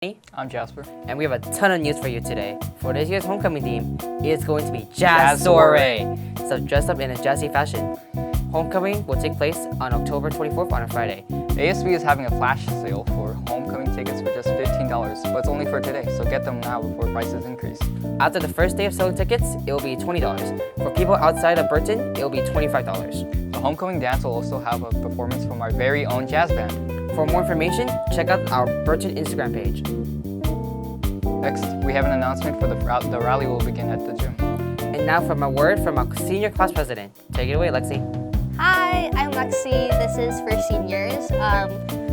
I'm Jasper. And we have a ton of news for you today. For this year's homecoming theme, it's going to be Jazz Soiree. So dress up in a jazzy fashion. Homecoming will take place on October 24th on a Friday. ASB is having a flash sale for homecoming tickets for just $15, but it's only for today, so get them now before prices increase. After the first day of selling tickets, it will be $20. For people outside of Burton, it will be $25. The homecoming dance will also have a performance from our very own jazz band. For more information, check out our Burton Instagram page. Next, we have an announcement for the rally will begin at the gym. And now from a word from our senior class president. Take it away, Lexi. Hi, I'm Lexi. This is for seniors.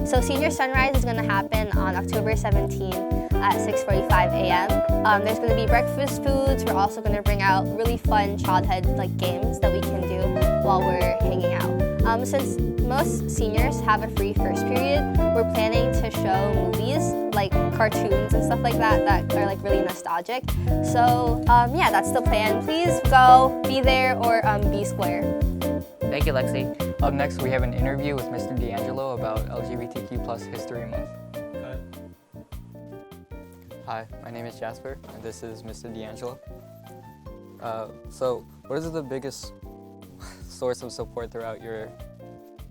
So Senior Sunrise is going to happen on October 17th at 6:45 a.m. There's going to be breakfast foods. We're also going to bring out really fun childhood games that we can do while we're hanging out. Since most seniors have a free first period, we're planning to show movies like cartoons and stuff like that are really nostalgic. So yeah, that's the plan. Please go, be there, or be square. Thank you, Lexi. Up next, we have an interview with Mr. D'Angelo about LGBTQ+ History Month. Hi, my name is Jasper, and this is Mr. D'Angelo. So, what is the biggest source of support throughout your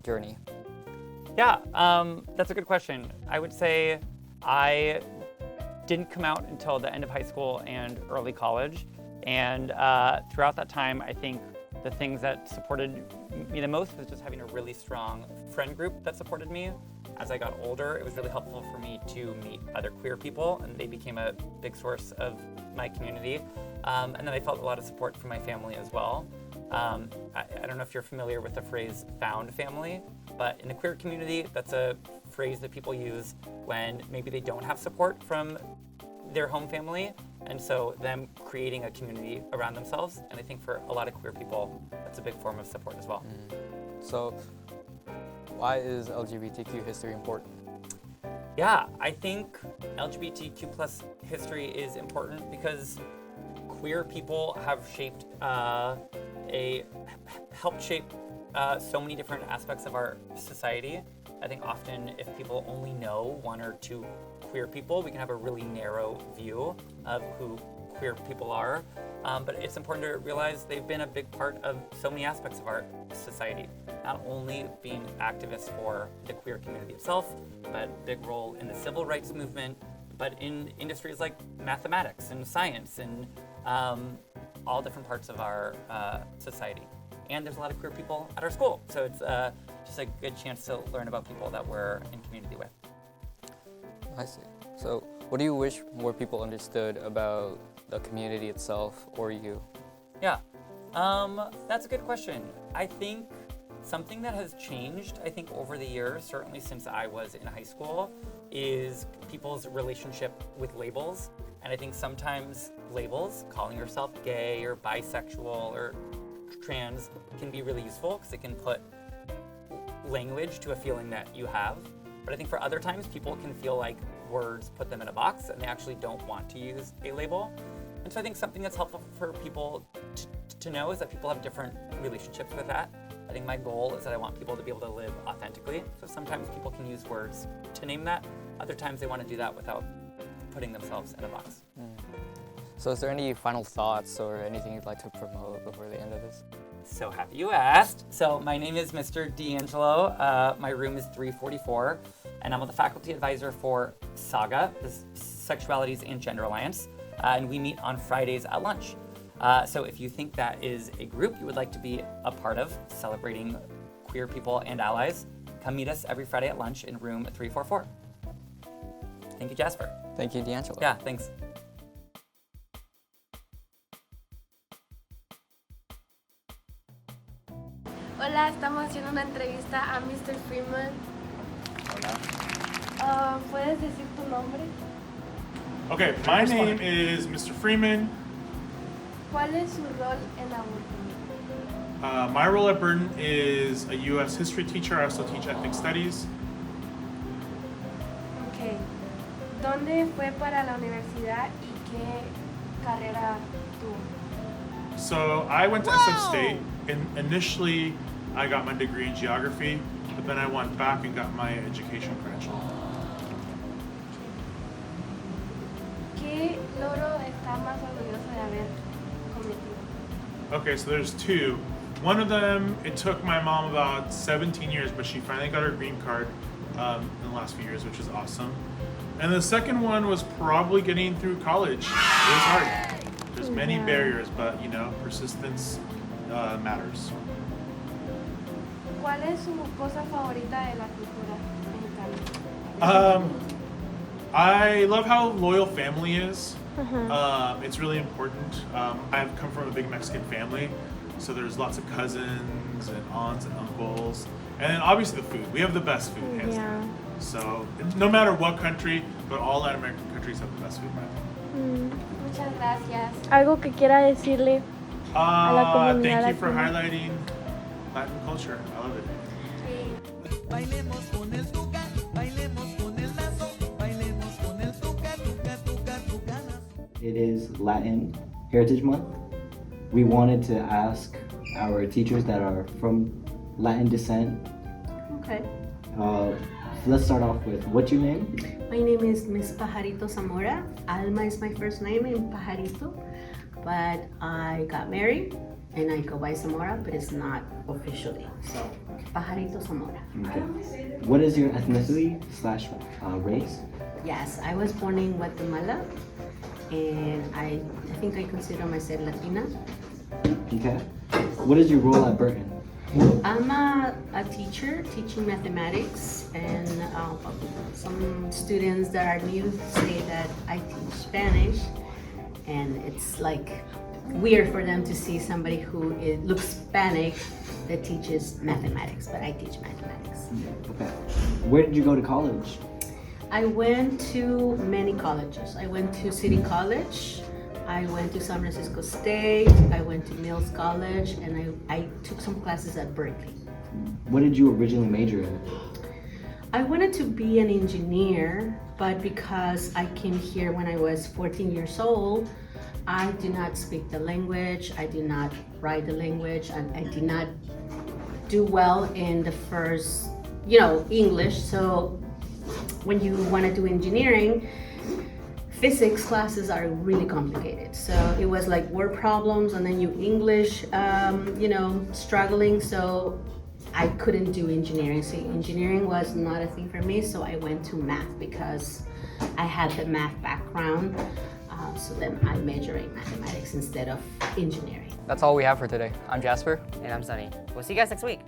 journey? Yeah, that's a good question. I would say I didn't come out until the end of high school and early college. And throughout that time, I think the things that supported me the most was just having a really strong friend group that supported me. As I got older, it was really helpful for me to meet other queer people, and they became a big source of my community. And then I felt a lot of support from my family as well. I don't know if you're familiar with the phrase found family, but in the queer community, that's a phrase that people use when maybe they don't have support from their home family, and so them creating a community around themselves. And I think for a lot of queer people, that's a big form of support as well. So, why is LGBTQ history important? Yeah, I think LGBTQ+ history is important because queer people have helped shape so many different aspects of our society. I think often if people only know one or two queer people, we can have a really narrow view of who queer people are. But it's important to realize they've been a big part of so many aspects of our society. Not only being activists for the queer community itself, but a big role in the civil rights movement, but in industries like mathematics and science and all different parts of our society. And there's a lot of queer people at our school, so it's just a good chance to learn about people that we're in community with. I see. So, what do you wish more people understood about the community itself or you? Yeah, that's a good question. I think something that has changed, over the years, certainly since I was in high school, is people's relationship with labels. And I think sometimes labels, calling yourself gay or bisexual or trans, can be really useful because it can put language to a feeling that you have. But I think for other times, people can feel like words put them in a box and they actually don't want to use a label. And so I think something that's helpful for people to know is that people have different relationships with that. I think my goal is that I want people to be able to live authentically. So sometimes people can use words to name that. Other times they want to do that without putting themselves in a box. So is there any final thoughts or anything you'd like to promote before the end of this? So happy you asked. So my name is Mr. D'Angelo. My room is 344, and I'm the faculty advisor for SAGA, the Sexualities and Gender Alliance, and we meet on Fridays at lunch. So if you think that is a group you would like to be a part of, celebrating queer people and allies, come meet us every Friday at lunch in room 344. Thank you, Jasper. Thank you, D'Angelo. Yeah, thanks. Hola, estamos haciendo una entrevista a Mr. Freeman. Hola. ¿Puedes decir tu nombre? Okay, my name is Mr. Freeman. ¿Cuál es su rol en la Burton? My role at Burton is a U.S. history teacher. I also teach ethnic studies. Okay. ¿Dónde fue para la universidad y qué carrera tuvo? So I went to SM State, and initially I got my degree in geography, but then I went back and got my education credential. más orgulloso de haber cometido? Okay, so there's two. One of them, it took my mom about 17 years, but she finally got her green card in the last few years, which is awesome. And the second one was probably getting through college. It was hard. There's many barriers, but you know, persistence matters. ¿Cuál es su cosa favorita de la cultura mexicana? I love how loyal family is. It's really important. I've come from a big Mexican family, so there's lots of cousins and aunts and uncles. And then obviously the food. We have the best food, hands down. So no matter what country, but all Latin American countries have the best food, man. Muchas gracias. Algo que quiera decirle a la comunidad Thank you for latina. highlighting Latin culture. I love it. It is Latin Heritage Month. We wanted to ask our teachers that are from Latin descent. Okay. Let's start off with what's your name? My name is Miss Pajarito Zamora. Alma is my first name in Pajarito, but I got married and I go by Zamora, but it's not officially. So Pajarito Zamora. Okay. What is your ethnicity slash race? Yes, I was born in Guatemala, and I think I consider myself Latina. Okay. What is your role at Burton? I'm a teacher teaching mathematics, and some students that are new say that I teach Spanish, and it's like weird for them to see somebody who looks Hispanic that teaches mathematics, but I teach mathematics. Okay. Where did you go to college? I went to many colleges. I went to City College, I went to San Francisco State, I went to Mills College, and I took some classes at Berkeley. What did you originally major in? I wanted to be an engineer, but because I came here when I was 14 years old, I do not speak the language, I do not write the language, and I did not do well in the first, English. So when you want to do engineering, physics classes are really complicated. So it was like word problems and then English, struggling. So I couldn't do engineering. So engineering was not a thing for me. So I went to math because I had the math background. So then I majored in mathematics instead of engineering. That's all we have for today. I'm Jasper. And I'm Sunny. We'll see you guys next week.